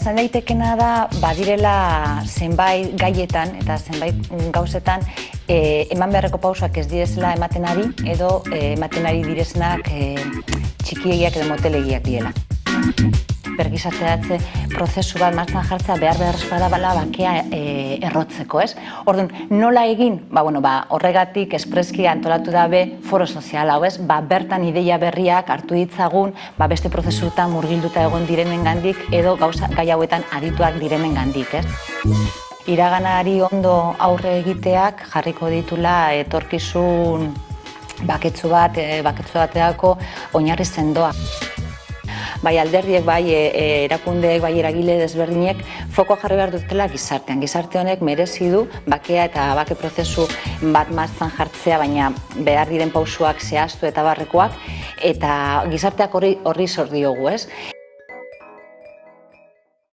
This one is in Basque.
Zan daitekena da, badirela zenbait gaietan eta zenbait gauzetan eman beharreko pausak ez direzela ematen ari edo ematen ari direzenak txikiegiak edo motelegiak direla. Bergizarteratze prozesu bat martxan jartzea beharrezkoa da bala bakea errotzeko, ez? Orduan, nola egin? Horregatik espreski antolatu dabe foro sozial hau, ez? Bertan ideia berriak hartu ditzagun, beste prozesuetan murgilduta egon direnengandik edo gai hauetan adituak direnengandik, ez? Iraganari ondo aurre egiteak jarriko ditula etorkizun baketsu baterako oinarri sendoa. Bai alderdiek, bai erakundeek, bai eragile desberdinek foko jarri behar dutela gizartean. Gizarte honek merezi du bakea eta bake prozesu bat martxan jartzea, baina behar diren pausuak zehaztu eta barrekoak, eta gizarteak horri zor diogu, ez?